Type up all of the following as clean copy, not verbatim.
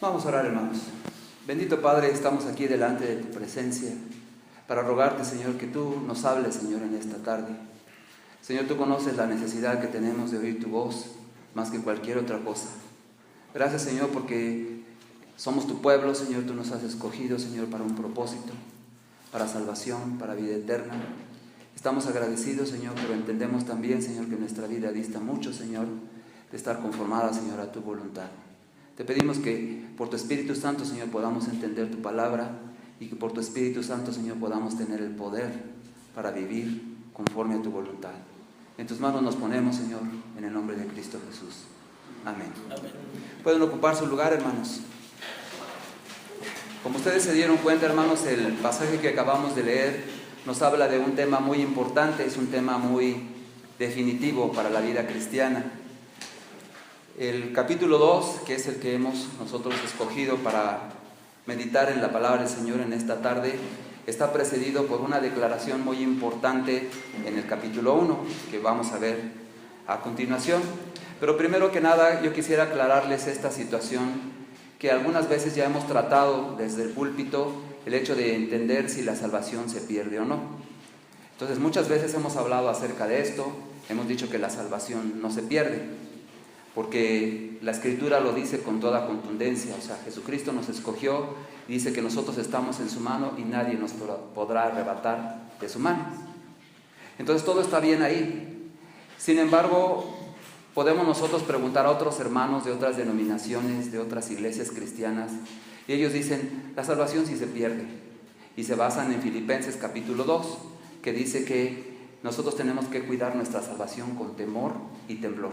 Vamos a orar, hermanos. Bendito Padre, estamos aquí delante de tu presencia para rogarte, Señor, que tú nos hables, Señor, en esta tarde. Señor, tú conoces la necesidad que tenemos de oír tu voz más que cualquier otra cosa. Gracias, Señor, porque somos tu pueblo, Señor. Tú nos has escogido, Señor, para un propósito, para salvación, para vida eterna. Estamos agradecidos, Señor, pero entendemos también, Señor, que nuestra vida dista mucho, Señor, de estar conformada, Señor, a tu voluntad. Te pedimos que por tu Espíritu Santo, Señor, podamos entender tu palabra y que por tu Espíritu Santo, Señor, podamos tener el poder para vivir conforme a tu voluntad. En tus manos nos ponemos, Señor, en el nombre de Cristo Jesús. Amén. Amén. Pueden ocupar su lugar, hermanos. Como ustedes se dieron cuenta, hermanos, el pasaje que acabamos de leer nos habla de un tema muy importante, es un tema muy definitivo para la vida cristiana. El capítulo 2, que es el que hemos nosotros escogido para meditar en la palabra del Señor en esta tarde, está precedido por una declaración muy importante en el capítulo 1, que vamos a ver a continuación. Pero primero que nada, yo quisiera aclararles esta situación que algunas veces ya hemos tratado desde el púlpito, el hecho de entender si la salvación se pierde o no. Entonces, muchas veces hemos hablado acerca de esto, hemos dicho que la salvación no se pierde, porque la Escritura lo dice con toda contundencia. O sea, Jesucristo nos escogió, dice que nosotros estamos en su mano y nadie nos podrá arrebatar de su mano. Entonces todo está bien ahí. Sin embargo, podemos nosotros preguntar a otros hermanos de otras denominaciones, de otras iglesias cristianas, y ellos dicen, la salvación sí se pierde, y se basan en Filipenses capítulo 2, que dice que nosotros tenemos que cuidar nuestra salvación con temor y temblor.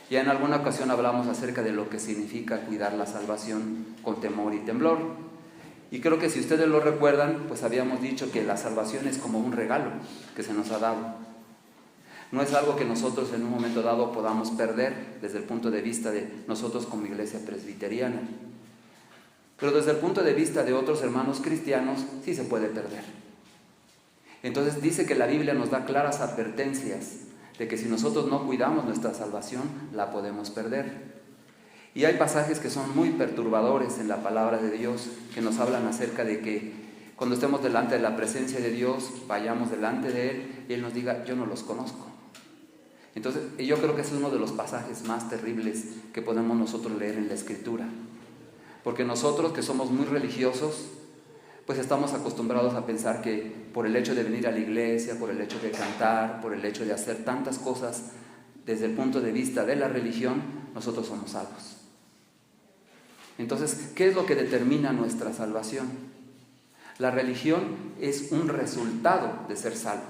Ya en alguna ocasión hablamos acerca de lo que significa cuidar la salvación con temor y temblor. Y creo que si ustedes lo recuerdan, pues habíamos dicho que la salvación es como un regalo que se nos ha dado. No es algo que nosotros en un momento dado podamos perder desde el punto de vista de nosotros como iglesia presbiteriana. Pero desde el punto de vista de otros hermanos cristianos, sí se puede perder. Entonces dice que la Biblia nos da claras advertencias de que si nosotros no cuidamos nuestra salvación, la podemos perder. Y hay pasajes que son muy perturbadores en la palabra de Dios, que nos hablan acerca de que cuando estemos delante de la presencia de Dios, vayamos delante de Él y Él nos diga, yo no los conozco. Entonces, yo creo que ese es uno de los pasajes más terribles que podemos nosotros leer en la Escritura. Porque nosotros que somos muy religiosos, pues estamos acostumbrados a pensar que por el hecho de venir a la iglesia, por el hecho de cantar, por el hecho de hacer tantas cosas desde el punto de vista de la religión, nosotros somos salvos. Entonces, ¿qué es lo que determina nuestra salvación? La religión es un resultado de ser salvo.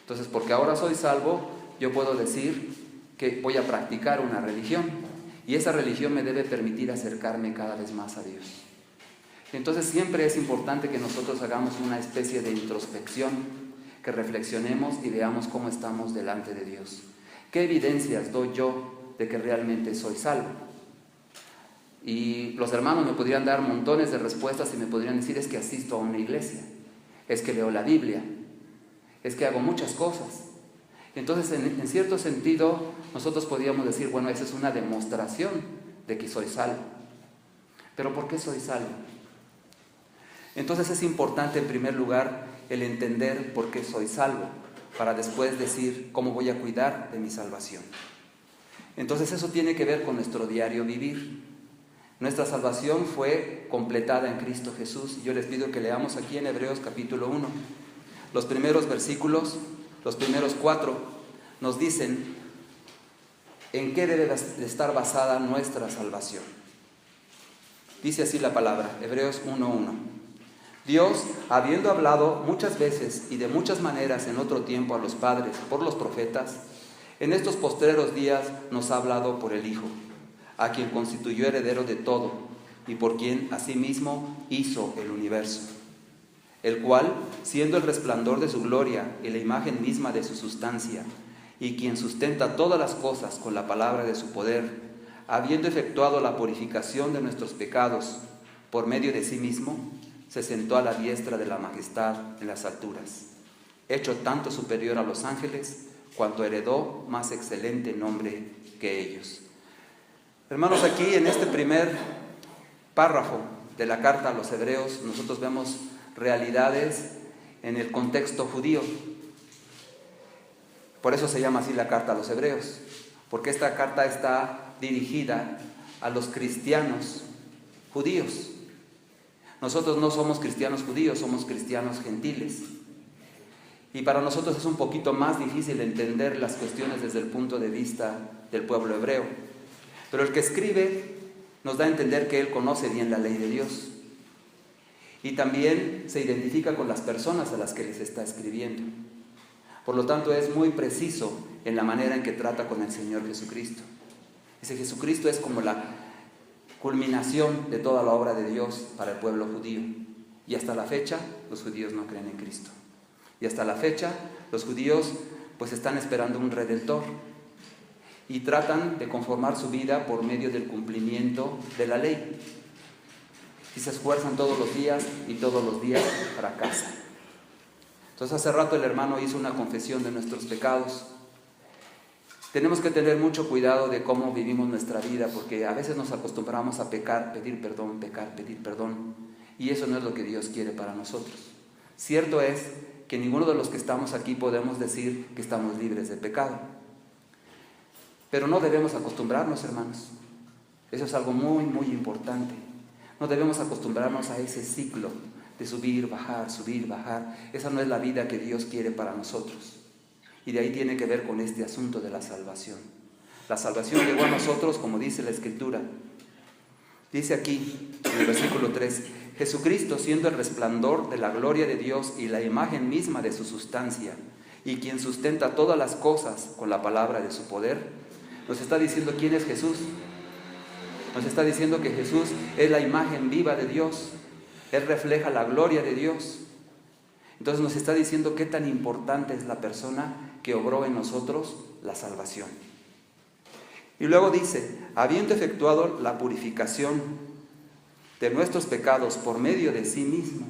Entonces, porque ahora soy salvo, yo puedo decir que voy a practicar una religión, y esa religión me debe permitir acercarme cada vez más a Dios. Entonces siempre es importante que nosotros hagamos una especie de introspección, que reflexionemos y veamos cómo estamos delante de Dios. ¿Qué evidencias doy yo de que realmente soy salvo? Y los hermanos me podrían dar montones de respuestas y me podrían decir, es que asisto a una iglesia, es que leo la Biblia, es que hago muchas cosas. Entonces, en cierto sentido, nosotros podríamos decir, bueno, esa es una demostración de que soy salvo. ¿Pero por qué soy salvo? Entonces es importante en primer lugar el entender por qué soy salvo, para después decir cómo voy a cuidar de mi salvación. Entonces eso tiene que ver con nuestro diario vivir. Nuestra salvación fue completada en Cristo Jesús. Yo les pido que leamos aquí en Hebreos capítulo 1. Los primeros versículos, los primeros 4, nos dicen en qué debe de estar basada nuestra salvación. Dice así la palabra, Hebreos 1:1. Dios, habiendo hablado muchas veces y de muchas maneras en otro tiempo a los padres por los profetas, en estos postreros días nos ha hablado por el Hijo, a quien constituyó heredero de todo y por quien asimismo hizo el universo, el cual, siendo el resplandor de su gloria y la imagen misma de su sustancia, y quien sustenta todas las cosas con la palabra de su poder, habiendo efectuado la purificación de nuestros pecados por medio de sí mismo, se sentó a la diestra de la majestad en las alturas, hecho tanto superior a los ángeles, cuanto heredó más excelente nombre que ellos. Hermanos, aquí en este primer párrafo de la carta a los Hebreos nosotros vemos realidades en el contexto judío. Por eso se llama así la carta a los Hebreos, porque esta carta está dirigida a los cristianos judíos. Nosotros no somos cristianos judíos, somos cristianos gentiles. Y para nosotros es un poquito más difícil entender las cuestiones desde el punto de vista del pueblo hebreo. Pero el que escribe nos da a entender que él conoce bien la ley de Dios. Y también se identifica con las personas a las que les está escribiendo. Por lo tanto, es muy preciso en la manera en que trata con el Señor Jesucristo. Dice, Jesucristo es como la culminación de toda la obra de Dios para el pueblo judío. Y hasta la fecha, los judíos no creen en Cristo. Y hasta la fecha, los judíos pues están esperando un redentor. Y tratan de conformar su vida por medio del cumplimiento de la ley. Y se esfuerzan todos los días y todos los días fracasan. Entonces hace rato el hermano hizo una confesión de nuestros pecados. Tenemos que tener mucho cuidado de cómo vivimos nuestra vida, porque a veces nos acostumbramos a pecar, pedir perdón, pecar, pedir perdón. Y eso no es lo que Dios quiere para nosotros. Cierto es que ninguno de los que estamos aquí podemos decir que estamos libres de pecado. Pero no debemos acostumbrarnos, hermanos. Eso es algo muy, muy importante. No debemos acostumbrarnos a ese ciclo de subir, bajar, subir, bajar. Esa no es la vida que Dios quiere para nosotros. Y de ahí tiene que ver con este asunto de la salvación. La salvación llegó a nosotros, como dice la Escritura. Dice aquí, en el versículo 3, Jesucristo, siendo el resplandor de la gloria de Dios y la imagen misma de su sustancia, y quien sustenta todas las cosas con la palabra de su poder, nos está diciendo quién es Jesús. Nos está diciendo que Jesús es la imagen viva de Dios. Él refleja la gloria de Dios. Entonces nos está diciendo qué tan importante es la persona que obró en nosotros la salvación. Y luego dice, habiendo efectuado la purificación de nuestros pecados por medio de sí mismo.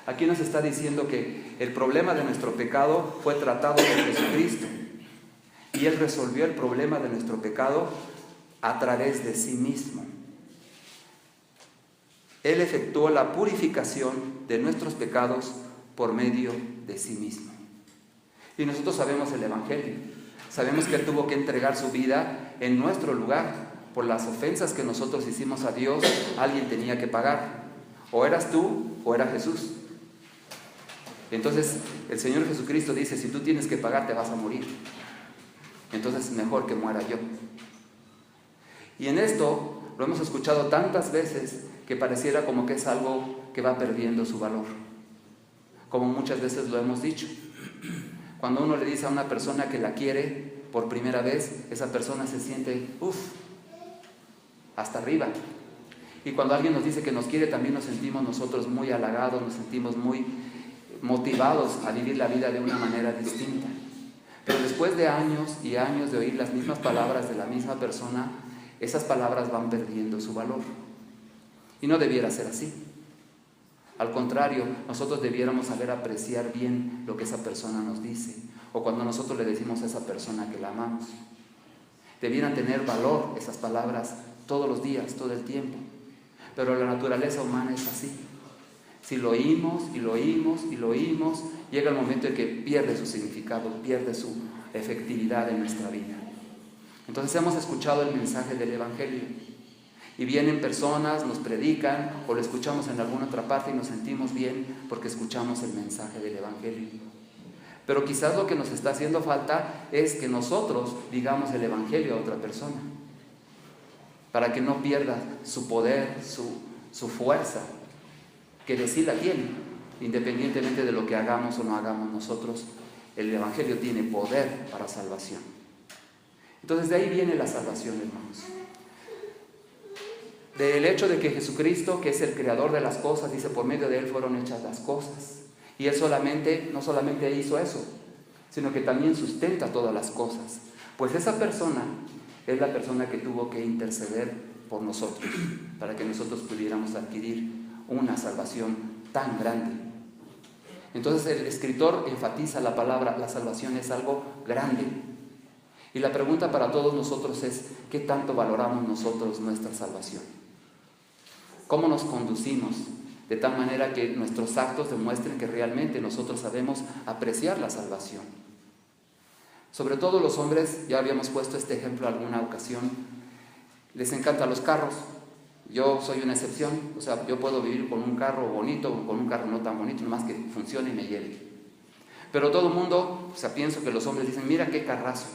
Aquí nos está diciendo que el problema de nuestro pecado fue tratado por Jesucristo. Y Él resolvió el problema de nuestro pecado a través de sí mismo. Él efectuó la purificación de nuestros pecados por medio de sí mismo. Y nosotros sabemos el Evangelio. Sabemos que Él tuvo que entregar su vida en nuestro lugar. Por las ofensas que nosotros hicimos a Dios, alguien tenía que pagar. O eras tú o era Jesús. Entonces el Señor Jesucristo dice, si tú tienes que pagar, te vas a morir. Entonces mejor que muera yo. Y en esto lo hemos escuchado tantas veces que pareciera como que es algo que va perdiendo su valor. Como muchas veces lo hemos dicho. Cuando uno le dice a una persona que la quiere por primera vez, esa persona se siente, hasta arriba. Y cuando alguien nos dice que nos quiere, también nos sentimos nosotros muy halagados, nos sentimos muy motivados a vivir la vida de una manera distinta. Pero después de años y años de oír las mismas palabras de la misma persona, esas palabras van perdiendo su valor. Y no debiera ser así. Al contrario, nosotros debiéramos saber apreciar bien lo que esa persona nos dice, o cuando nosotros le decimos a esa persona que la amamos. Debieran tener valor esas palabras todos los días, todo el tiempo. Pero la naturaleza humana es así. Si lo oímos y lo oímos y lo oímos, llega el momento en que pierde su significado, pierde su efectividad en nuestra vida. Entonces hemos escuchado el mensaje del Evangelio y vienen personas, nos predican o lo escuchamos en alguna otra parte y nos sentimos bien porque escuchamos el mensaje del Evangelio. Pero quizás lo que nos está haciendo falta es que nosotros digamos el Evangelio a otra persona para que no pierda su poder, su fuerza, que de sí la tiene, independientemente de lo que hagamos o no hagamos nosotros. El Evangelio tiene poder para salvación. Entonces de ahí viene la salvación, hermanos. Del hecho de que Jesucristo, que es el creador de las cosas, dice, por medio de Él fueron hechas las cosas. Y Él no solamente hizo eso, sino que también sustenta todas las cosas. Pues esa persona es la persona que tuvo que interceder por nosotros, para que nosotros pudiéramos adquirir una salvación tan grande. Entonces el escritor enfatiza la palabra, la salvación es algo grande. Y la pregunta para todos nosotros es, ¿qué tanto valoramos nosotros nuestra salvación? cómo nos conducimos, de tal manera que nuestros actos demuestren que realmente nosotros sabemos apreciar la salvación. Sobre todo los hombres, ya habíamos puesto este ejemplo alguna ocasión, les encantan los carros. Yo soy una excepción, o sea, yo puedo vivir con un carro bonito o con un carro no tan bonito, nomás que funcione y me lleve. Pero todo el mundo, o sea, pienso que los hombres dicen, mira qué carrazo,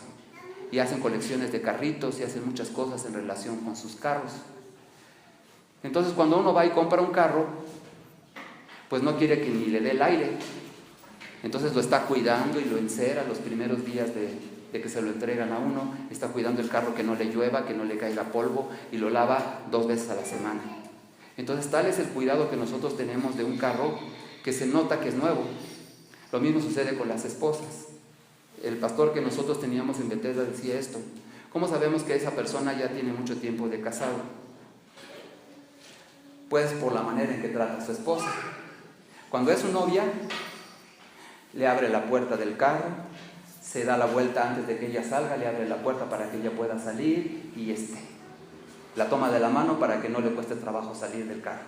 y hacen colecciones de carritos y hacen muchas cosas en relación con sus carros. Entonces cuando uno va y compra un carro, pues no quiere que ni le dé el aire. Entonces lo está cuidando y lo encera los primeros días de que se lo entregan a uno. Está cuidando el carro que no le llueva, que no le caiga polvo, y lo lava 2 veces a la semana. Entonces tal es el cuidado que nosotros tenemos de un carro que se nota que es nuevo. Lo mismo sucede con las esposas. El pastor que nosotros teníamos en Bethesda decía esto. ¿Cómo sabemos que esa persona ya tiene mucho tiempo de casado? Pues por la manera en que trata a su esposa. Cuando es su novia, le abre la puerta del carro, se da la vuelta antes de que ella salga, le abre la puerta para que ella pueda salir y la toma de la mano para que no le cueste trabajo salir del carro.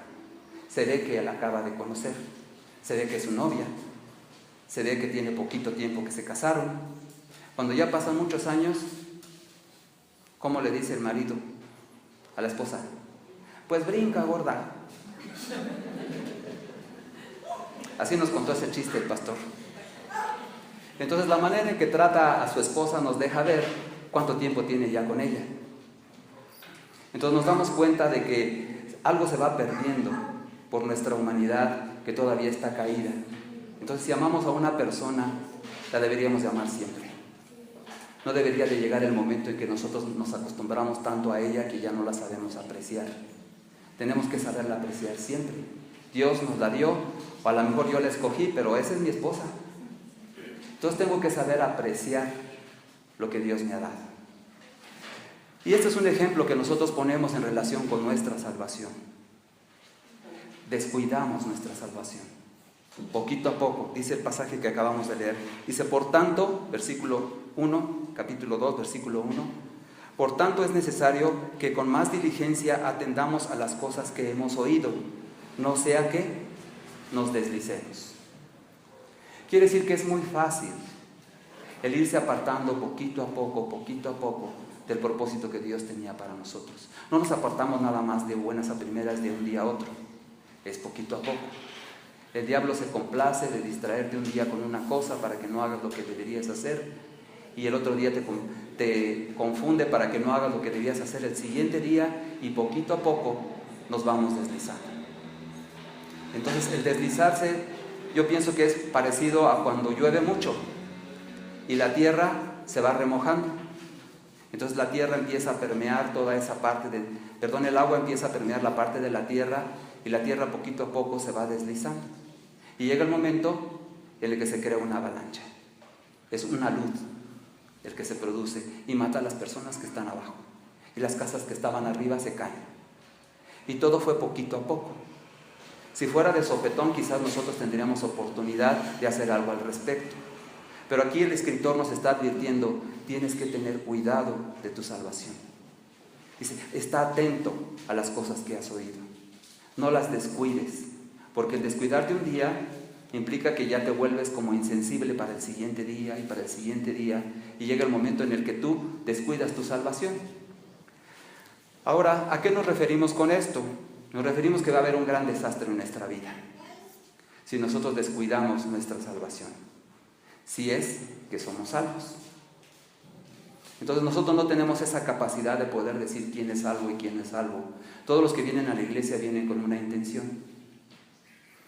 Se ve que la acaba de conocer, se ve que es su novia, se ve que tiene poquito tiempo que se casaron. Cuando ya pasan muchos años, ¿cómo le dice el marido a la esposa? Pues brinca, gorda. Así nos contó ese chiste el pastor. Entonces la manera en que trata a su esposa nos deja ver cuánto tiempo tiene ya con ella. Entonces nos damos cuenta de que algo se va perdiendo por nuestra humanidad que todavía está caída. Entonces si amamos a una persona, la deberíamos de amar siempre. No debería de llegar el momento en que nosotros nos acostumbramos tanto a ella que ya no la sabemos apreciar. Tenemos que saberla apreciar siempre. Dios nos la dio, o a lo mejor yo la escogí, pero esa es mi esposa. Entonces tengo que saber apreciar lo que Dios me ha dado. Y este es un ejemplo que nosotros ponemos en relación con nuestra salvación. Descuidamos nuestra salvación. Poquito a poco, dice el pasaje que acabamos de leer. Dice, por tanto, versículo 1, capítulo 2, versículo 1. Por tanto es necesario que con más diligencia atendamos a las cosas que hemos oído, no sea que nos deslicemos. Quiere decir que es muy fácil el irse apartando poquito a poco del propósito que Dios tenía para nosotros. No nos apartamos nada más de buenas a primeras de un día a otro, es poquito a poco. El diablo se complace de distraerte un día con una cosa para que no hagas lo que deberías hacer, y el otro día te confunde para que no hagas lo que debías hacer el siguiente día, y poquito a poco nos vamos deslizando. Entonces el deslizarse, yo pienso que es parecido a cuando llueve mucho y la tierra se va remojando. Entonces la tierra empieza a permear toda esa parte el agua empieza a permear la parte de la tierra, y la tierra poquito a poco se va deslizando. Y llega el momento en el que se crea una avalancha. Es una luz el que se produce y mata a las personas que están abajo. Y las casas que estaban arriba se caen. Y todo fue poquito a poco. Si fuera de sopetón, quizás nosotros tendríamos oportunidad de hacer algo al respecto. Pero aquí el escritor nos está advirtiendo, tienes que tener cuidado de tu salvación. Dice, está atento a las cosas que has oído. No las descuides, porque el descuidarte un día implica que ya te vuelves como insensible para el siguiente día y para el siguiente día, y llega el momento en el que tú descuidas tu salvación. Ahora, ¿a qué nos referimos con esto? Nos referimos que va a haber un gran desastre en nuestra vida si nosotros descuidamos nuestra salvación, si es que somos salvos. Entonces nosotros no tenemos esa capacidad de poder decir quién es salvo y quién es salvo. Todos los que vienen a la iglesia vienen con una intención.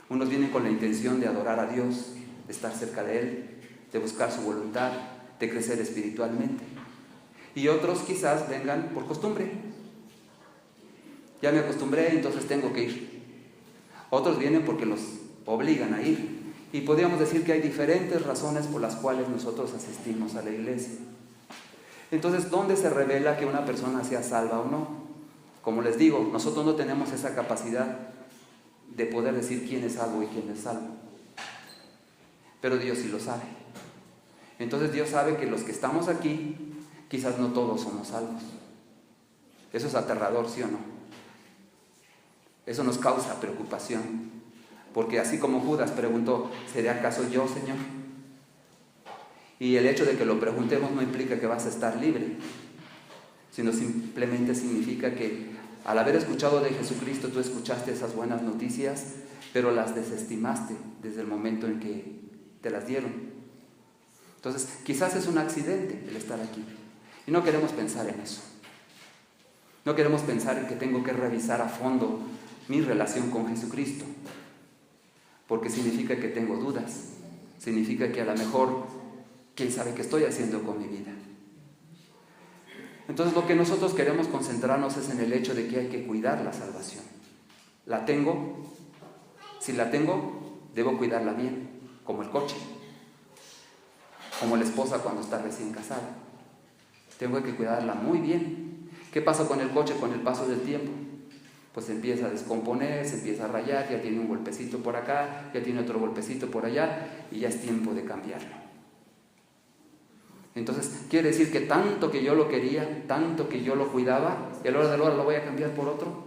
Unos vienen con la intención de adorar a Dios, de estar cerca de Él, de buscar su voluntad, de crecer espiritualmente. Y otros quizás vengan por costumbre. Ya me acostumbré, entonces tengo que ir. Otros vienen porque los obligan a ir. Y podríamos decir que hay diferentes razones por las cuales nosotros asistimos a la iglesia. Entonces, ¿dónde se revela que una persona sea salva o no? Como les digo, nosotros no tenemos esa capacidad de poder decir quién es salvo y quién es salvo. Pero Dios sí lo sabe. Entonces Dios sabe que los que estamos aquí, quizás no todos somos salvos. Eso es aterrador, ¿sí o no? Eso nos causa preocupación, porque así como Judas preguntó, ¿seré acaso yo, Señor? Y el hecho de que lo preguntemos no implica que vas a estar libre, sino simplemente significa que al haber escuchado de Jesucristo, tú escuchaste esas buenas noticias, pero las desestimaste desde el momento en que te las dieron. Entonces, quizás es un accidente el estar aquí. Y no queremos pensar en eso. No queremos pensar en que tengo que revisar a fondo mi relación con Jesucristo, porque significa que tengo dudas. Significa que a lo mejor, quién sabe qué estoy haciendo con mi vida. Entonces, lo que nosotros queremos concentrarnos es en el hecho de que hay que cuidar la salvación. ¿La tengo? Si la tengo, debo cuidarla bien, como el coche, como la esposa cuando está recién casada. Tengo que cuidarla muy bien. ¿Qué pasa con el coche con el paso del tiempo? Pues se empieza a descomponer, se empieza a rayar, ya tiene un golpecito por acá, ya tiene otro golpecito por allá, y ya es tiempo de cambiarlo. Entonces, quiere decir que tanto que yo lo quería, tanto que yo lo cuidaba, y a la hora de la hora lo voy a cambiar por otro,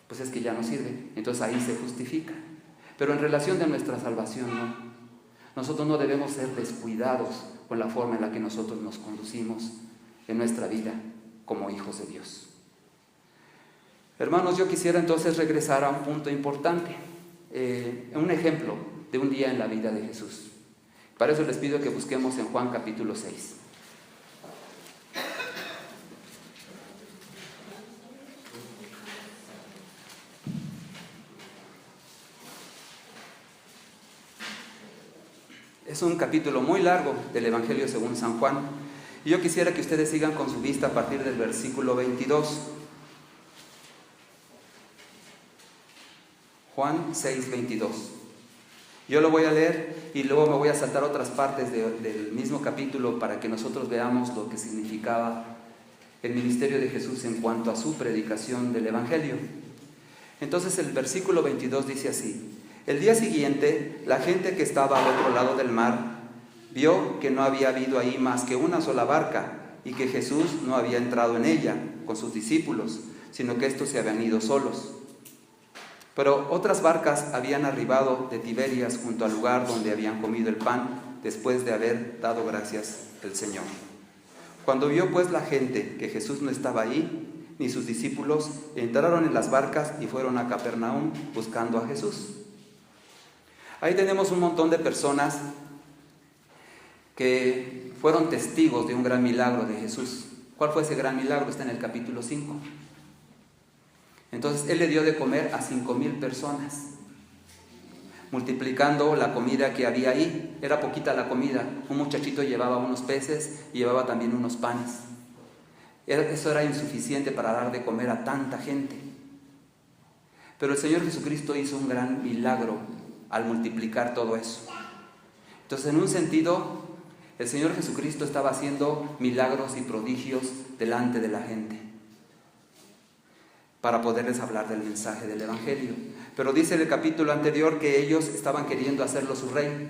pues es que ya no sirve. Entonces ahí se justifica. Pero en relación de nuestra salvación, no. Nosotros no debemos ser descuidados con la forma en la que nosotros nos conducimos en nuestra vida como hijos de Dios. Hermanos, yo quisiera entonces regresar a un punto importante, un ejemplo de un día en la vida de Jesús. Para eso les pido que busquemos en Juan capítulo 6. Es un capítulo muy largo del Evangelio según San Juan. Y yo quisiera que ustedes sigan con su vista a partir del versículo 22. Juan 6, 22. Yo lo voy a leer y luego me voy a saltar otras partes del mismo capítulo para que nosotros veamos lo que significaba el ministerio de Jesús en cuanto a su predicación del Evangelio. Entonces el versículo 22 dice así: el día siguiente, la gente que estaba al otro lado del mar vio que no había habido ahí más que una sola barca y que Jesús no había entrado en ella con sus discípulos, sino que estos se habían ido solos. Pero otras barcas habían arribado de Tiberias junto al lugar donde habían comido el pan después de haber dado gracias al Señor. Cuando vio pues la gente que Jesús no estaba ahí, ni sus discípulos, entraron en las barcas y fueron a Capernaum buscando a Jesús. Ahí tenemos un montón de personas que fueron testigos de un gran milagro de Jesús. ¿Cuál fue ese gran milagro? Está en el capítulo 5. Entonces, Él le dio de comer a 5,000 personas, multiplicando la comida que había ahí. Era poquita la comida. Un muchachito llevaba unos peces y llevaba también unos panes. Eso era insuficiente para dar de comer a tanta gente. Pero el Señor Jesucristo hizo un gran milagro al multiplicar todo eso. Entonces, en un sentido, el Señor Jesucristo estaba haciendo milagros y prodigios delante de la gente para poderles hablar del mensaje del Evangelio. Pero dice en el capítulo anterior que ellos estaban queriendo hacerlo su rey.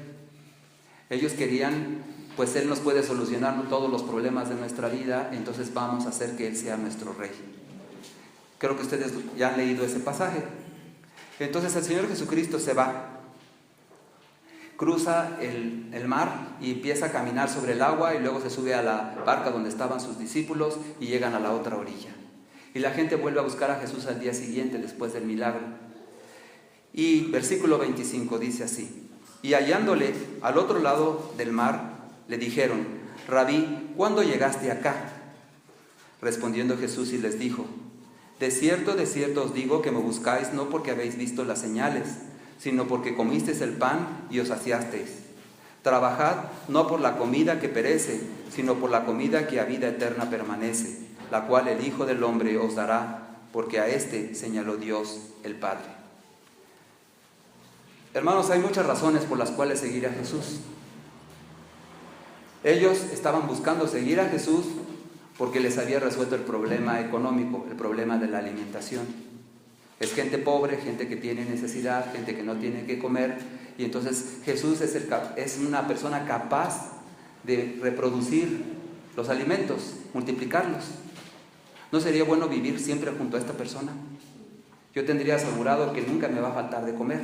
Ellos querían, pues Él nos puede solucionar todos los problemas de nuestra vida, entonces vamos a hacer que Él sea nuestro rey. Creo que ustedes ya han leído ese pasaje. Entonces el Señor Jesucristo se va, cruza el mar y empieza a caminar sobre el agua, y luego se sube a la barca donde estaban sus discípulos y llegan a la otra orilla. Y la gente vuelve a buscar a Jesús al día siguiente después del milagro. Y versículo 25 dice así: y hallándole al otro lado del mar, le dijeron: Rabí, ¿cuándo llegaste acá? Respondiendo Jesús y les dijo: de cierto os digo que me buscáis no porque habéis visto las señales, sino porque comisteis el pan y os saciasteis. Trabajad no por la comida que perece, sino por la comida que a vida eterna permanece, la cual el Hijo del Hombre os dará, porque a éste señaló Dios el Padre. Hermanos, hay muchas razones por las cuales seguir a Jesús. Ellos estaban buscando seguir a Jesús porque les había resuelto el problema económico, el problema de la alimentación. Es gente pobre, gente que tiene necesidad, gente que no tiene que comer, y entonces Jesús es una persona capaz de reproducir los alimentos, multiplicarlos. ¿No sería bueno vivir siempre junto a esta persona? Yo tendría asegurado que nunca me va a faltar de comer.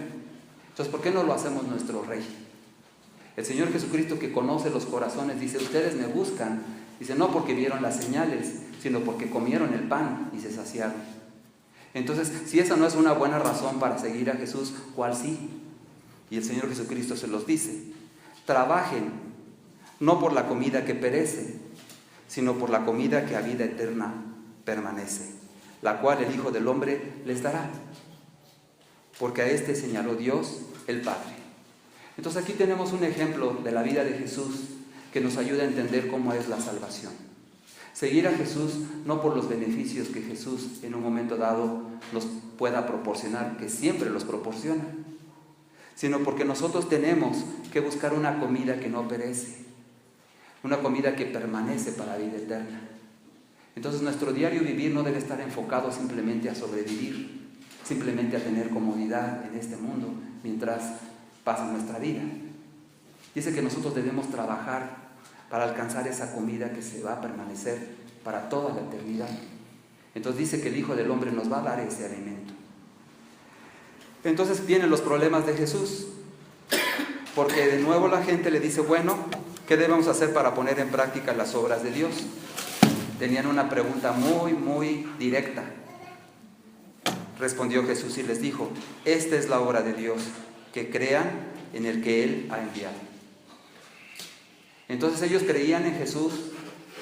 Entonces, ¿por qué no lo hacemos nuestro Rey? El Señor Jesucristo, que conoce los corazones, dice, ustedes me buscan. Dice, no porque vieron las señales, sino porque comieron el pan y se saciaron. Entonces, si esa no es una buena razón para seguir a Jesús, ¿cuál sí? Y el Señor Jesucristo se los dice, trabajen, no por la comida que perece, sino por la comida que a vida eterna permanece, la cual el Hijo del Hombre les dará, porque a este señaló Dios el Padre. Entonces aquí tenemos un ejemplo de la vida de Jesús que nos ayuda a entender cómo es la salvación. Seguir a Jesús no por los beneficios que Jesús en un momento dado nos pueda proporcionar, que siempre los proporciona, sino porque nosotros tenemos que buscar una comida que no perece, una comida que permanece para vida eterna. Entonces nuestro diario vivir no debe estar enfocado simplemente a sobrevivir, simplemente a tener comodidad en este mundo mientras pasa nuestra vida. Dice que nosotros debemos trabajar para alcanzar esa comida que se va a permanecer para toda la eternidad. Entonces dice que el Hijo del Hombre nos va a dar ese alimento. Entonces vienen los problemas de Jesús, porque de nuevo la gente le dice, bueno, ¿qué debemos hacer para poner en práctica las obras de Dios? Tenían una pregunta muy directa. Respondió Jesús y les dijo, esta es la obra de Dios, que crean en el que Él ha enviado. Entonces ellos creían en Jesús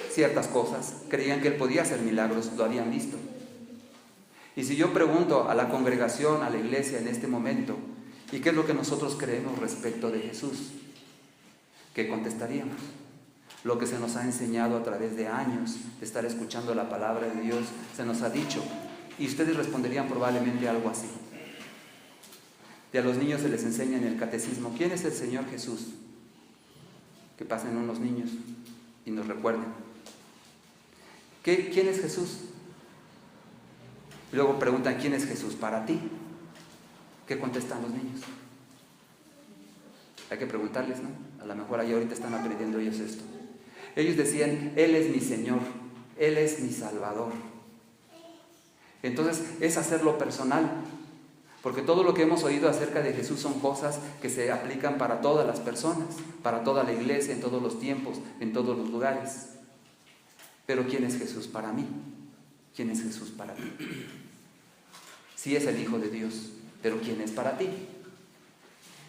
ciertas cosas, creían que Él podía hacer milagros, lo habían visto. Y si yo pregunto a la congregación, a la iglesia en este momento, ¿y qué es lo que nosotros creemos respecto de Jesús? ¿Qué contestaríamos? Lo que se nos ha enseñado a través de años de estar escuchando la palabra de Dios, se nos ha dicho. Y ustedes responderían probablemente algo así. Y a los niños se les enseña en el catecismo, ¿quién es el Señor Jesús? Que pasen unos niños y nos recuerden. ¿Quién es Jesús? Y luego preguntan, ¿quién es Jesús para ti? ¿Qué contestan los niños? Hay que preguntarles, ¿no? A lo mejor ahí ahorita están aprendiendo ellos esto. Ellos decían, Él es mi Señor, Él es mi Salvador. Entonces es hacerlo personal, porque todo lo que hemos oído acerca de Jesús son cosas que se aplican para todas las personas, para toda la iglesia, en todos los tiempos, en todos los lugares. Pero ¿quién es Jesús para mí? ¿Quién es Jesús para ti? Sí es el Hijo de Dios, pero ¿quién es para ti?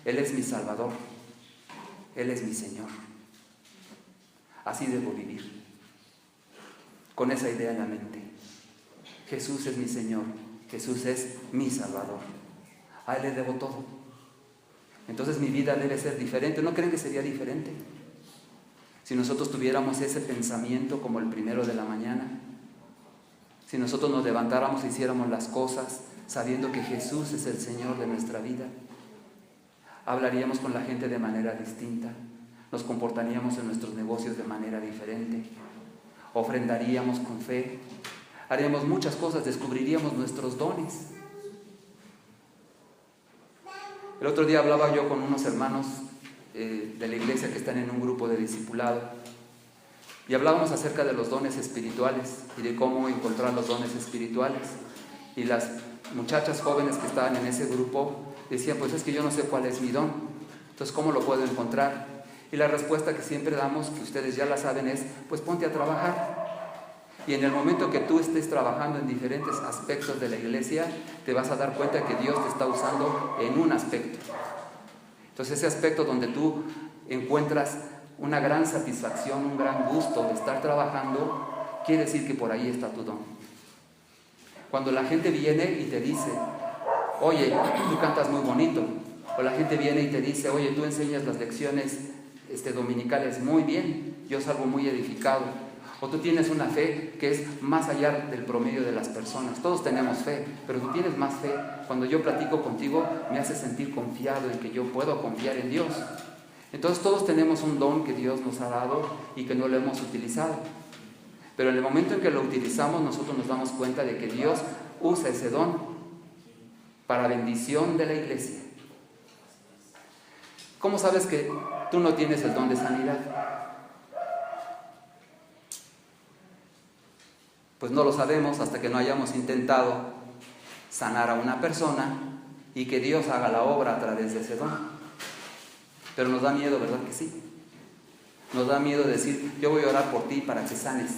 Él es mi Salvador, Él es mi Señor. Así debo vivir, con esa idea en la mente. Jesús es mi Señor, Jesús es mi Salvador. A Él le debo todo. Entonces mi vida debe ser diferente. ¿No creen que sería diferente? Si nosotros tuviéramos ese pensamiento como el primero de la mañana, si nosotros nos levantáramos e hiciéramos las cosas sabiendo que Jesús es el Señor de nuestra vida, hablaríamos con la gente de manera distinta, nos comportaríamos en nuestros negocios de manera diferente, ofrendaríamos con fe, haríamos muchas cosas, descubriríamos nuestros dones. El otro día hablaba yo con unos hermanos de la iglesia que están en un grupo de discipulado y hablábamos acerca de los dones espirituales y de cómo encontrar los dones espirituales. Y las muchachas jóvenes que estaban en ese grupo decían, pues es que yo no sé cuál es mi don, entonces ¿cómo lo puedo encontrar? Y la respuesta que siempre damos, que ustedes ya la saben, es pues ponte a trabajar. Y en el momento que tú estés trabajando en diferentes aspectos de la iglesia, te vas a dar cuenta que Dios te está usando en un aspecto. Entonces ese aspecto donde tú encuentras una gran satisfacción, un gran gusto de estar trabajando, quiere decir que por ahí está tu don. Cuando la gente viene y te dice, oye, tú cantas muy bonito, o la gente viene y te dice, oye, tú enseñas las lecciones dominicales muy bien, yo salgo muy edificado, o tú tienes una fe que es más allá del promedio de las personas. Todos tenemos fe, pero tú tienes más fe. Cuando yo platico contigo me hace sentir confiado en que yo puedo confiar en Dios. Entonces todos tenemos un don que Dios nos ha dado y que no lo hemos utilizado, pero en el momento en que lo utilizamos nosotros nos damos cuenta de que Dios usa ese don para bendición de la iglesia. ¿Cómo sabes que tú no tienes el don de sanidad? Pues no lo sabemos hasta que no hayamos intentado sanar a una persona y que Dios haga la obra a través de ese don. Pero nos da miedo, ¿verdad que sí? Nos da miedo decir, yo voy a orar por ti para que sanes.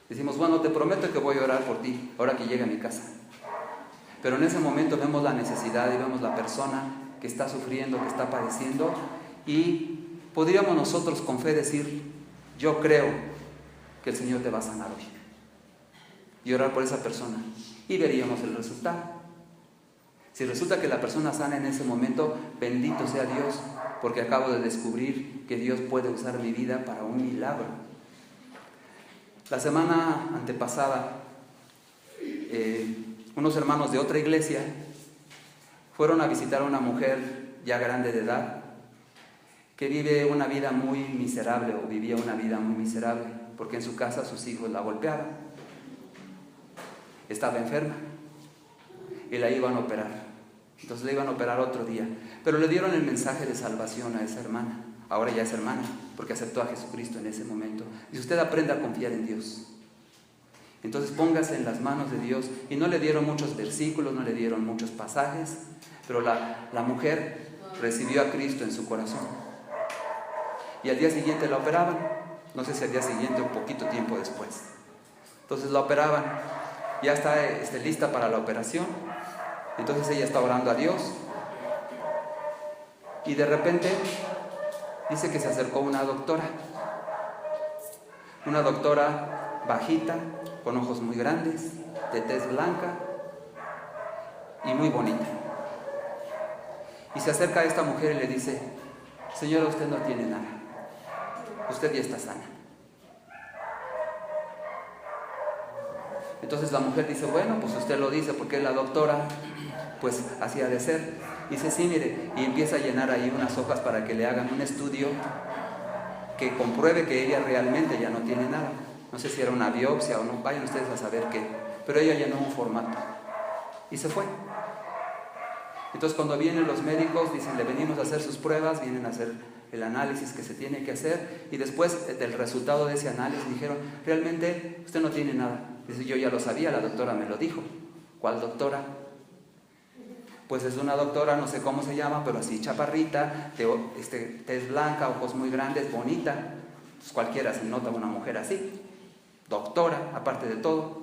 Decimos, bueno, te prometo que voy a orar por ti ahora que llegue a mi casa. Pero en ese momento vemos la necesidad y vemos la persona que está sufriendo, que está padeciendo, y podríamos nosotros con fe decir, yo creo que el Señor te va a sanar hoy. Y orar por esa persona. Y veríamos el resultado. Si resulta que la persona sana en ese momento, bendito sea Dios, porque acabo de descubrir que Dios puede usar mi vida para un milagro. La semana antepasada, unos hermanos de otra iglesia fueron a visitar a una mujer ya grande de edad que vive una vida muy miserable, o vivía una vida muy miserable, porque en su casa sus hijos la golpeaban. Estaba enferma y la iban a operar. Entonces le iban a operar otro día, pero le dieron el mensaje de salvación a esa hermana. Ahora ya es hermana, porque aceptó a Jesucristo en ese momento. Y usted aprenda a confiar en Dios. Entonces póngase en las manos de Dios. Y no le dieron muchos versículos, no le dieron muchos pasajes, pero la mujer recibió a Cristo en su corazón. Y al día siguiente la operaban. No sé si al día siguiente o un poquito tiempo después. Entonces la operaban. Ya está lista para la operación. Entonces ella está orando a Dios. Y de repente dice que se acercó una doctora. Una doctora bajita, con ojos muy grandes, de tez blanca y muy bonita. Y se acerca a esta mujer y le dice, señora, usted no tiene nada. Usted ya está sana. Entonces la mujer dice, bueno, pues usted lo dice porque la doctora, pues así ha de ser. Dice, sí, mire, y empieza a llenar ahí unas hojas para que le hagan un estudio que compruebe que ella realmente ya no tiene nada. No sé si era una biopsia o no, vayan ustedes a saber qué. Pero ella llenó un formato y se fue. Entonces cuando vienen los médicos, dicen, le venimos a hacer sus pruebas, vienen a hacer el análisis que se tiene que hacer, y después del resultado de ese análisis dijeron, realmente usted no tiene nada. Dice, yo ya lo sabía, la doctora me lo dijo. ¿Cuál doctora? Pues es una doctora, no sé cómo se llama, pero así chaparrita, tez blanca, ojos muy grandes, bonita. Pues cualquiera se nota una mujer así. Doctora, aparte de todo.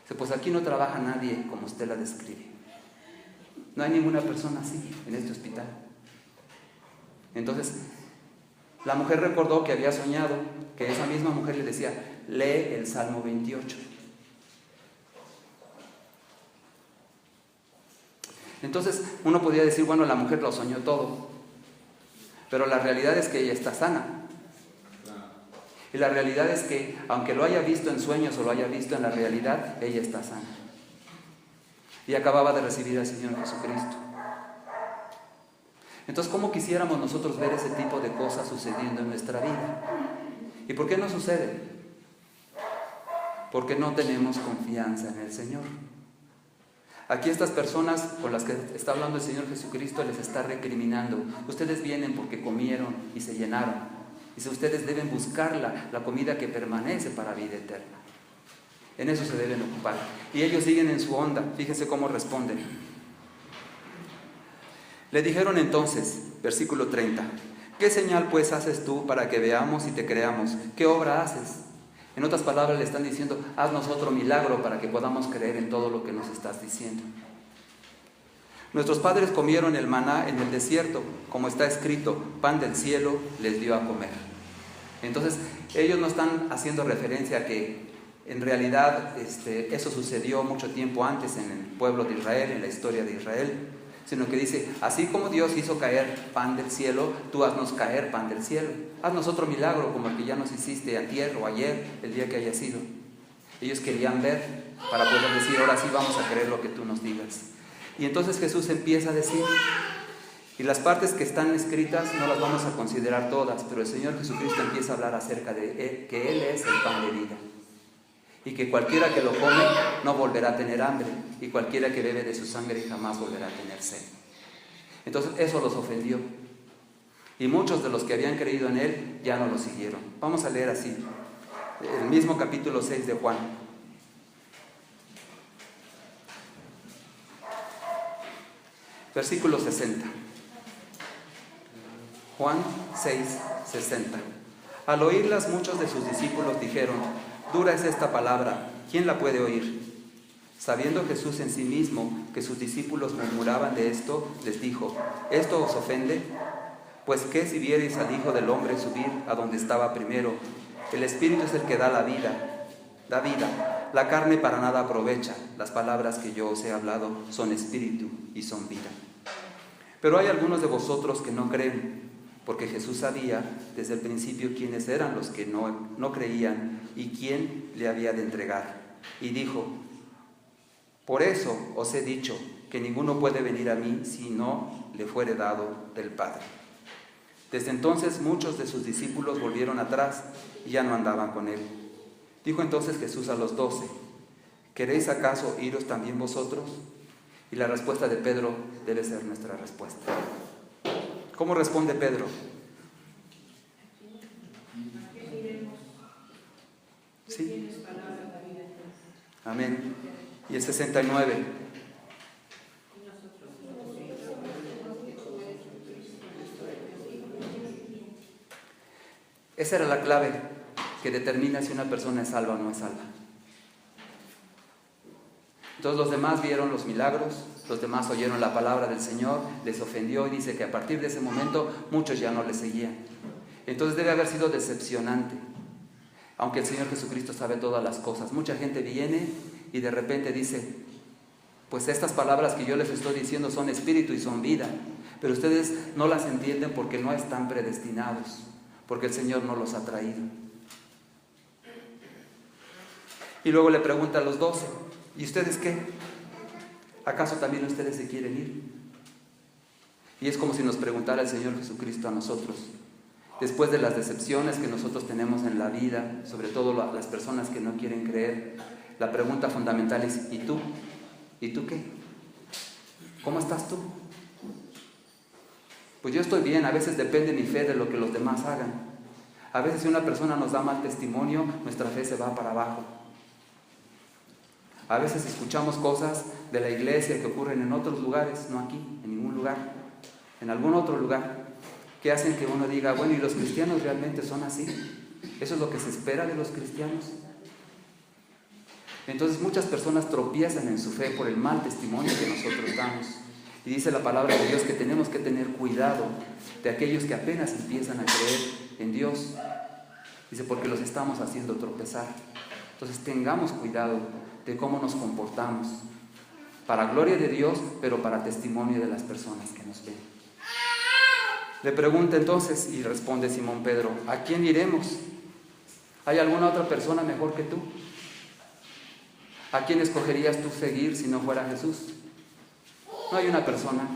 Dice, pues aquí no trabaja nadie como usted la describe. No hay ninguna persona así en este hospital. Entonces, la mujer recordó que había soñado, que esa misma mujer le decía, lee el Salmo 28. Entonces, uno podría decir, bueno, la mujer lo soñó todo, pero la realidad es que ella está sana. Y la realidad es que, aunque lo haya visto en sueños o lo haya visto en la realidad, ella está sana. Y acababa de recibir al Señor Jesucristo. Entonces, ¿cómo quisiéramos nosotros ver ese tipo de cosas sucediendo en nuestra vida? ¿Y por qué no sucede? Porque no tenemos confianza en el Señor. Aquí estas personas con las que está hablando el Señor Jesucristo les está recriminando. Ustedes vienen porque comieron y se llenaron. Dice, ustedes deben buscar la comida que permanece para vida eterna. En eso se deben ocupar. Y ellos siguen en su onda. Fíjense cómo responden. Le dijeron entonces, versículo 30, ¿qué señal pues haces tú para que veamos y te creamos? ¿Qué obra haces? En otras palabras le están diciendo, haznos otro milagro para que podamos creer en todo lo que nos estás diciendo. Nuestros padres comieron el maná en el desierto, como está escrito, pan del cielo les dio a comer. Entonces, ellos no están haciendo referencia a que en realidad eso sucedió mucho tiempo antes en el pueblo de Israel, en la historia de Israel, sino que dice, así como Dios hizo caer pan del cielo, tú haznos caer pan del cielo. Haznos otro milagro como el que ya nos hiciste antier o ayer, el día que haya sido. Ellos querían ver para poder decir, ahora sí vamos a creer lo que tú nos digas. Y entonces Jesús empieza a decir, y las partes que están escritas no las vamos a considerar todas, pero el Señor Jesucristo empieza a hablar acerca de Él, que Él es el pan de vida. Y que cualquiera que lo come no volverá a tener hambre, y cualquiera que bebe de su sangre jamás volverá a tener sed. Entonces eso los ofendió, y muchos de los que habían creído en Él ya no lo siguieron. Vamos a leer así, el mismo capítulo 6 de Juan. Versículo 60. Juan 6:60. Al oírlas, muchos de sus discípulos dijeron: dura es esta palabra, ¿quién la puede oír? Sabiendo Jesús en sí mismo que sus discípulos murmuraban de esto, les dijo: ¿esto os ofende? Pues qué si viereis al Hijo del Hombre subir a donde estaba primero. El Espíritu es el que da vida. La carne para nada aprovecha. Las palabras que yo os he hablado son espíritu y son vida. Pero hay algunos de vosotros que no creen, porque Jesús sabía desde el principio quiénes eran los que no creían y quién le había de entregar. Y dijo: por eso os he dicho que ninguno puede venir a mí si no le fuere dado del Padre. Desde entonces muchos de sus discípulos volvieron atrás y ya no andaban con él. Dijo entonces Jesús a los 12: ¿queréis acaso iros también vosotros? Y la respuesta de Pedro debe ser nuestra respuesta. ¿Cómo responde Pedro? ¿Sí? Amén. Y el 69. Esa era la clave que determina si una persona es salva o no es salva. Entonces los demás vieron los milagros, los demás oyeron la palabra del Señor, les ofendió, y dice que a partir de ese momento muchos ya no le seguían. Entonces debe haber sido decepcionante, aunque el Señor Jesucristo sabe todas las cosas. Mucha gente viene y de repente dice: pues estas palabras que yo les estoy diciendo son espíritu y son vida, pero ustedes no las entienden porque no están predestinados, porque el Señor no los ha traído. Y luego le pregunta a los 12: ¿y ustedes qué? ¿Acaso también ustedes se quieren ir? Y es como si nos preguntara el Señor Jesucristo a nosotros, después de las decepciones que nosotros tenemos en la vida, sobre todo las personas que no quieren creer. La pregunta fundamental es: ¿y tú? ¿Y tú qué? ¿Cómo estás tú? Pues yo estoy bien. A veces depende mi fe de lo que los demás hagan. A veces si una persona nos da mal testimonio, nuestra fe se va para abajo. A veces escuchamos cosas de la iglesia que ocurren en otros lugares, no aquí, en ningún lugar, en algún otro lugar, que hacen que uno diga: bueno, ¿y los cristianos realmente son así? ¿Eso es lo que se espera de los cristianos? Entonces muchas personas tropiezan en su fe por el mal testimonio que nosotros damos. Y dice la palabra de Dios que tenemos que tener cuidado de aquellos que apenas empiezan a creer en Dios. Dice: porque los estamos haciendo tropezar. Entonces tengamos cuidado de cómo nos comportamos, para gloria de Dios, pero para testimonio de las personas que nos ven. Le pregunta entonces, y responde Simón Pedro: ¿a quién iremos? ¿Hay alguna otra persona mejor que tú? ¿A quién escogerías tú seguir si no fuera Jesús? No hay una persona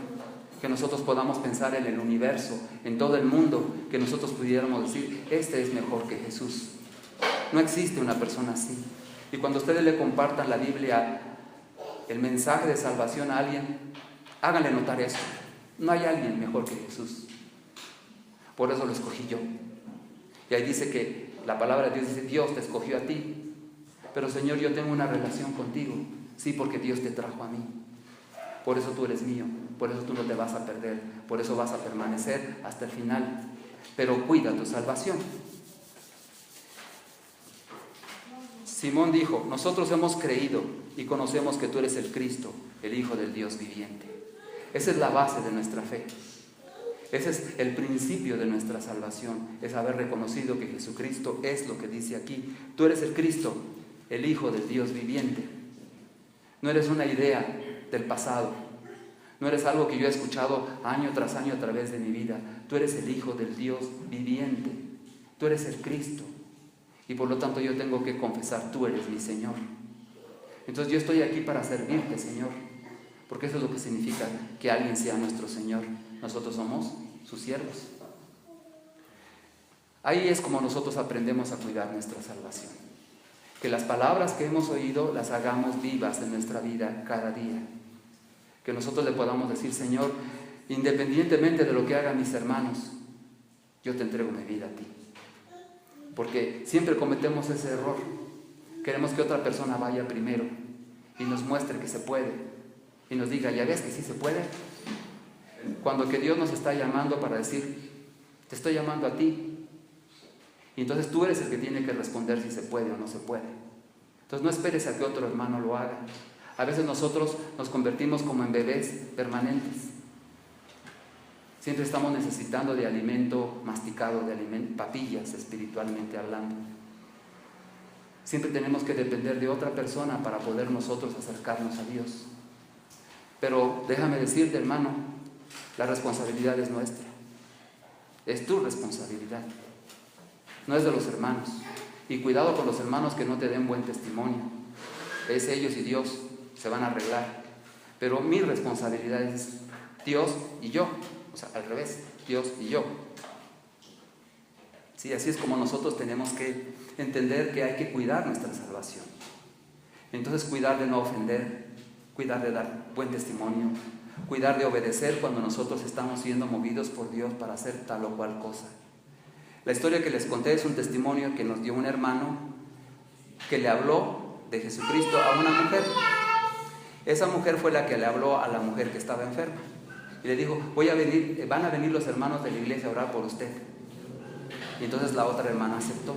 que nosotros podamos pensar en el universo, en todo el mundo, que nosotros pudiéramos decir: este es mejor que Jesús. No existe una persona así. Y cuando ustedes le compartan la Biblia, el mensaje de salvación a alguien, háganle notar eso: no hay alguien mejor que Jesús. Por eso lo escogí yo. Y ahí dice que la palabra de Dios dice: Dios te escogió a ti. Pero Señor, yo tengo una relación contigo. Sí, porque Dios te trajo a mí. Por eso tú eres mío. Por eso tú no te vas a perder. Por eso vas a permanecer hasta el final. Pero cuida tu salvación. Simón dijo: nosotros hemos creído y conocemos que tú eres el Cristo, el Hijo del Dios viviente. Esa es la base de nuestra fe. Ese es el principio de nuestra salvación, es haber reconocido que Jesucristo es lo que dice aquí. Tú eres el Cristo, el Hijo del Dios viviente. No eres una idea del pasado, no eres algo que yo he escuchado año tras año a través de mi vida. Tú eres el Hijo del Dios viviente, tú eres el Cristo, y por lo tanto yo tengo que confesar: tú eres mi Señor. Entonces yo estoy aquí para servirte, Señor, porque eso es lo que significa que alguien sea nuestro Señor. Nosotros somos sus siervos. Ahí es como nosotros aprendemos a cuidar nuestra salvación. Que las palabras que hemos oído las hagamos vivas en nuestra vida cada día. Que nosotros le podamos decir: Señor, independientemente de lo que hagan mis hermanos, yo te entrego mi vida a ti. Porque siempre cometemos ese error. Queremos que otra persona vaya primero y nos muestre que se puede. Y nos diga: ¿ya ves que sí se puede? Cuando que Dios nos está llamando para decir, te estoy llamando a ti. Y entonces tú eres el que tiene que responder si se puede o no se puede. Entonces no esperes a que otro hermano lo haga. A veces nosotros nos convertimos como en bebés permanentes. Siempre estamos necesitando de alimento masticado, de papillas espiritualmente hablando. Siempre tenemos que depender de otra persona para poder nosotros acercarnos a Dios. Pero déjame decirte, hermano, la responsabilidad es nuestra. Es tu responsabilidad. No es de los hermanos. Y cuidado con los hermanos que no te den buen testimonio. Es ellos y Dios, se van a arreglar. Pero mi responsabilidad es Dios y yo. O sea, al revés, Dios y yo. Sí, así es como nosotros tenemos que entender que hay que cuidar nuestra salvación. Entonces, cuidar de no ofender, cuidar de dar buen testimonio, cuidar de obedecer cuando nosotros estamos siendo movidos por Dios para hacer tal o cual cosa. La historia que les conté es un testimonio que nos dio un hermano que le habló de Jesucristo a una mujer. Esa mujer fue la que le habló a la mujer que estaba enferma. Y le dijo, van a venir los hermanos de la iglesia a orar por usted. Y entonces la otra hermana aceptó.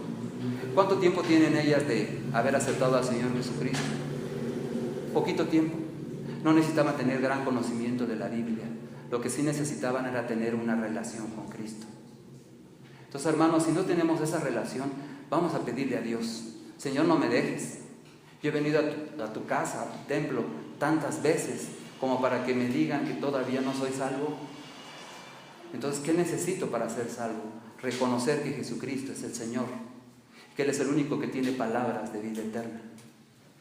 ¿Cuánto tiempo tienen ellas de haber aceptado al Señor Jesucristo? Poquito tiempo. No necesitaban tener gran conocimiento de la Biblia. Lo que sí necesitaban era tener una relación con Cristo. Entonces, hermanos, si no tenemos esa relación, vamos a pedirle a Dios, Señor, no me dejes. Yo he venido a tu casa, a tu templo, tantas veces como para que me digan que todavía no soy salvo. Entonces, ¿qué necesito para ser salvo? Reconocer que Jesucristo es el Señor, que Él es el único que tiene palabras de vida eterna.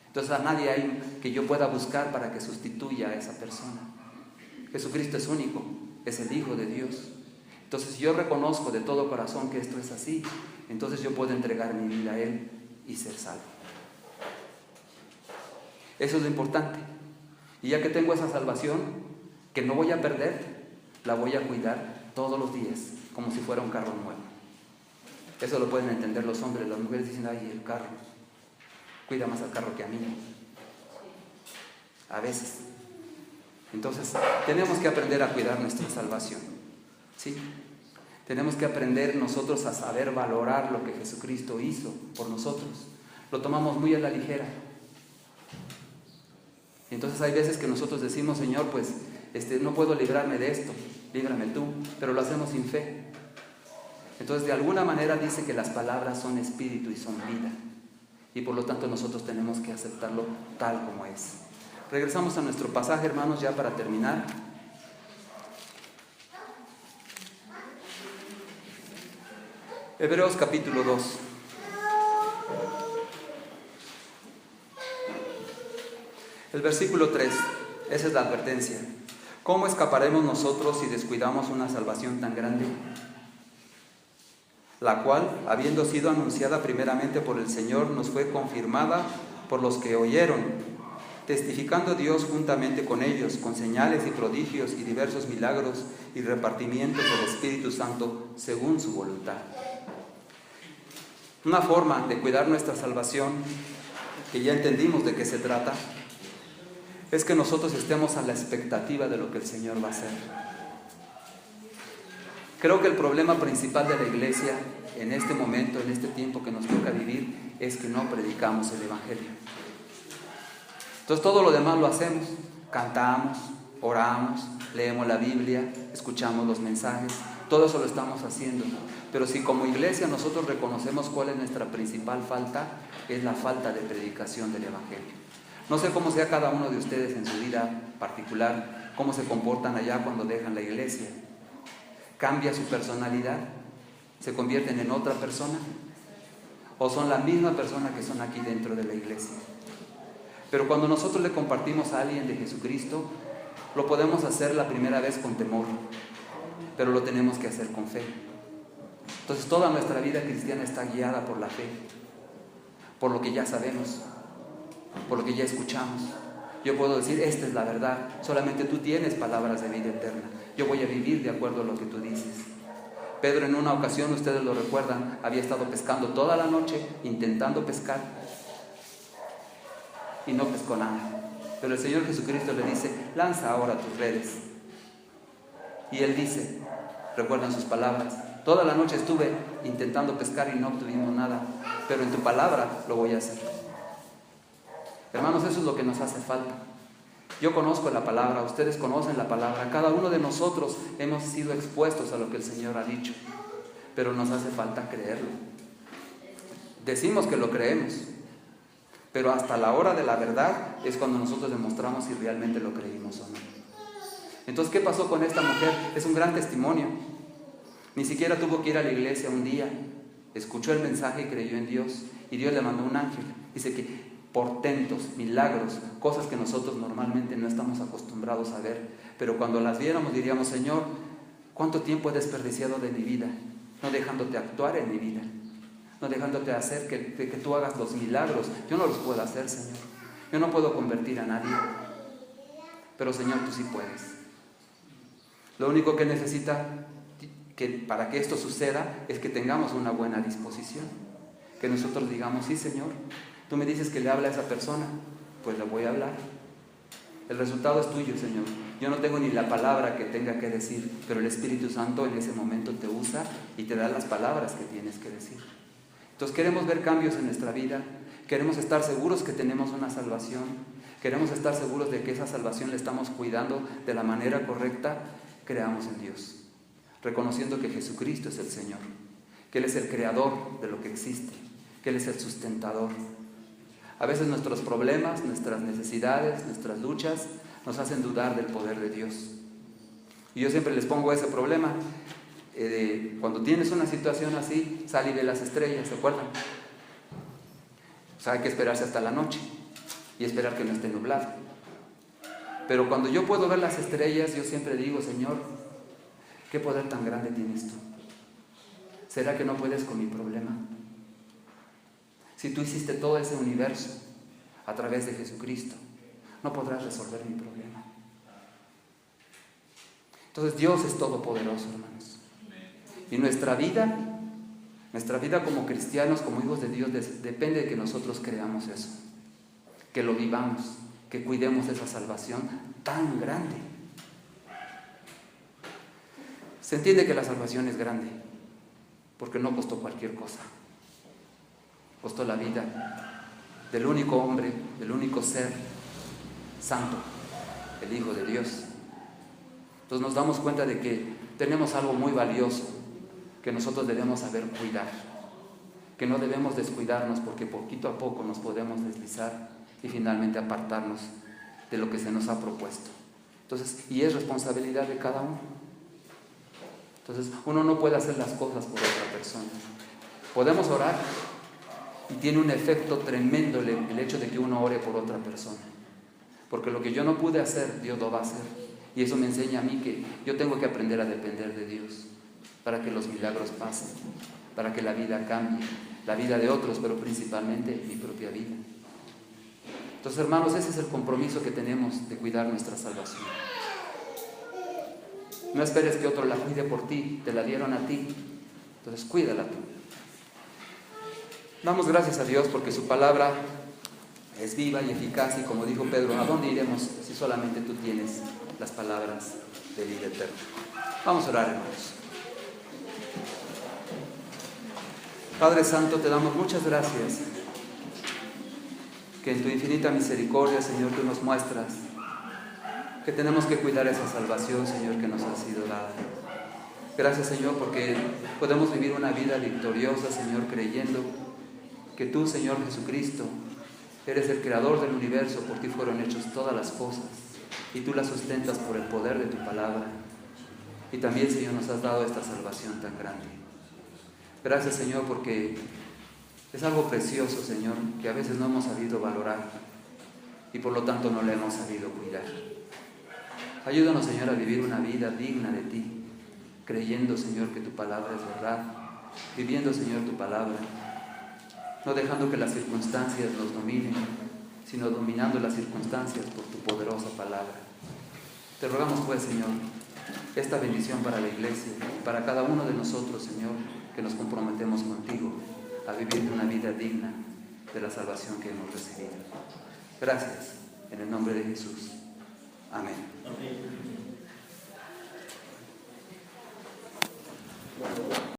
Entonces, a nadie hay que yo pueda buscar para que sustituya a esa persona. Jesucristo es único, es el Hijo de Dios. Entonces, si yo reconozco de todo corazón que esto es así, entonces yo puedo entregar mi vida a Él y ser salvo. Eso es lo importante. Y ya que tengo esa salvación, que no voy a perder, la voy a cuidar todos los días, como si fuera un carro nuevo. Eso lo pueden entender los hombres. Las mujeres dicen, ay, el carro, cuida más al carro que a mí. A veces. Entonces, tenemos que aprender a cuidar nuestra salvación. ¿Sí? Tenemos que aprender nosotros a saber valorar lo que Jesucristo hizo por nosotros. Lo tomamos muy a la ligera. Entonces hay veces que nosotros decimos, Señor, pues no puedo librarme de esto, líbrame tú, pero lo hacemos sin fe. Entonces, de alguna manera dice que las palabras son espíritu y son vida. Y por lo tanto nosotros tenemos que aceptarlo tal como es. Regresamos a nuestro pasaje, hermanos, ya para terminar. Hebreos capítulo 2. El versículo 3, esa es la advertencia. ¿Cómo escaparemos nosotros si descuidamos una salvación tan grande? La cual, habiendo sido anunciada primeramente por el Señor, nos fue confirmada por los que oyeron, testificando Dios juntamente con ellos, con señales y prodigios y diversos milagros y repartimientos del Espíritu Santo según su voluntad. Una forma de cuidar nuestra salvación, que ya entendimos de qué se trata, es que nosotros estemos a la expectativa de lo que el Señor va a hacer. Creo que el problema principal de la iglesia en este momento, en este tiempo que nos toca vivir, es que no predicamos el Evangelio. Entonces todo lo demás lo hacemos, cantamos, oramos, leemos la Biblia, escuchamos los mensajes, todo eso lo estamos haciendo. Pero si como iglesia nosotros reconocemos cuál es nuestra principal falta, es la falta de predicación del Evangelio. No sé cómo sea cada uno de ustedes en su vida particular, cómo se comportan allá cuando dejan la iglesia. ¿Cambia su personalidad? ¿Se convierten en otra persona? ¿O son la misma persona que son aquí dentro de la iglesia? Pero cuando nosotros le compartimos a alguien de Jesucristo, lo podemos hacer la primera vez con temor, pero lo tenemos que hacer con fe. Entonces toda nuestra vida cristiana está guiada por la fe, por lo que ya sabemos, por lo que ya escuchamos. Yo puedo decir, esta es la verdad, solamente tú tienes palabras de vida eterna. Yo voy a vivir de acuerdo a lo que tú dices. Pedro en una ocasión, ustedes lo recuerdan, había estado pescando toda la noche, intentando pescar, y no pescó nada. Pero el Señor Jesucristo le dice, lanza ahora tus redes. Y él dice, recuerdan sus palabras: toda la noche estuve intentando pescar y no obtuvimos nada, pero en tu palabra lo voy a hacer. Hermanos, eso es lo que nos hace falta. Yo conozco la palabra, ustedes conocen la palabra, cada uno de nosotros hemos sido expuestos a lo que el Señor ha dicho, pero nos hace falta creerlo. Decimos que lo creemos, pero hasta la hora de la verdad es cuando nosotros demostramos si realmente lo creímos o no. Entonces, ¿qué pasó con esta mujer? Es un gran testimonio. Ni siquiera tuvo que ir a la iglesia un día, escuchó el mensaje y creyó en Dios, y Dios le mandó un ángel. Dice que portentos, milagros, cosas que nosotros normalmente no estamos acostumbrados a ver, pero cuando las viéramos diríamos: Señor, ¿cuánto tiempo he desperdiciado de mi vida no dejándote actuar en mi vida, no dejándote hacer que tú hagas los milagros? Yo no los puedo hacer, Señor, yo no puedo convertir a nadie, pero Señor, tú sí puedes. Lo único que necesita para que esto suceda es que tengamos una buena disposición, que nosotros digamos: sí, Señor, tú me dices que le habla a esa persona, pues le voy a hablar. El resultado es tuyo, Señor. Yo no tengo ni la palabra que tenga que decir, pero el Espíritu Santo en ese momento te usa y te da las palabras que tienes que decir. Entonces queremos ver cambios en nuestra vida, queremos estar seguros que tenemos una salvación, queremos estar seguros de que esa salvación la estamos cuidando de la manera correcta. Creamos en Dios, reconociendo que Jesucristo es el Señor, que Él es el creador de lo que existe, que Él es el sustentador. A veces nuestros problemas, nuestras necesidades, nuestras luchas nos hacen dudar del poder de Dios. Y yo siempre les pongo ese problema. Cuando tienes una situación así, sal y ve las estrellas, ¿se acuerdan? O sea, hay que esperarse hasta la noche y esperar que no esté nublado. Pero cuando yo puedo ver las estrellas, yo siempre digo: Señor, ¿qué poder tan grande tienes tú? ¿Será que no puedes con mi problema? Si tú hiciste todo ese universo a través de Jesucristo, no podrás resolver mi problema. Entonces Dios es todopoderoso, hermanos. Y nuestra vida como cristianos, como hijos de Dios, depende de que nosotros creamos eso, que lo vivamos, que cuidemos esa salvación tan grande. Se entiende que la salvación es grande, porque no costó cualquier cosa. Costó la vida del único hombre, del único ser santo, el Hijo de Dios. Entonces nos damos cuenta de que tenemos algo muy valioso que nosotros debemos saber cuidar, que no debemos descuidarnos, porque poquito a poco nos podemos deslizar y finalmente apartarnos de lo que se nos ha propuesto. Entonces, y es responsabilidad de cada uno. Entonces, uno no puede hacer las cosas por otra persona. Podemos orar, y tiene un efecto tremendo el hecho de que uno ore por otra persona, porque lo que yo no pude hacer, Dios lo va a hacer. Y eso me enseña a mí que yo tengo que aprender a depender de Dios para que los milagros pasen, para que la vida cambie, la vida de otros, pero principalmente mi propia vida. Entonces, hermanos, ese es el compromiso que tenemos de cuidar nuestra salvación. No esperes que otro la cuide por ti, te la dieron a ti, entonces cuídala tú. Damos gracias a Dios porque su palabra es viva y eficaz, y como dijo Pedro: ¿a dónde iremos si solamente tú tienes las palabras de vida eterna? Vamos a orar, hermanos. Padre Santo, te damos muchas gracias que en tu infinita misericordia, Señor, tú nos muestras que tenemos que cuidar esa salvación, Señor, que nos ha sido dada. Gracias, Señor, porque podemos vivir una vida victoriosa, Señor, creyendo que tú, Señor Jesucristo, eres el creador del universo. Por ti fueron hechas todas las cosas y tú las sustentas por el poder de tu palabra. Y también, Señor, nos has dado esta salvación tan grande. Gracias, Señor, porque es algo precioso, Señor, que a veces no hemos sabido valorar y por lo tanto no la hemos sabido cuidar. Ayúdanos, Señor, a vivir una vida digna de ti, creyendo, Señor, que tu palabra es verdad, viviendo, Señor, tu palabra, no dejando que las circunstancias nos dominen, sino dominando las circunstancias por tu poderosa palabra. Te rogamos, pues, Señor, esta bendición para la iglesia y para cada uno de nosotros, Señor, que nos comprometemos contigo a vivir una vida digna de la salvación que hemos recibido. Gracias, en el nombre de Jesús. Amén.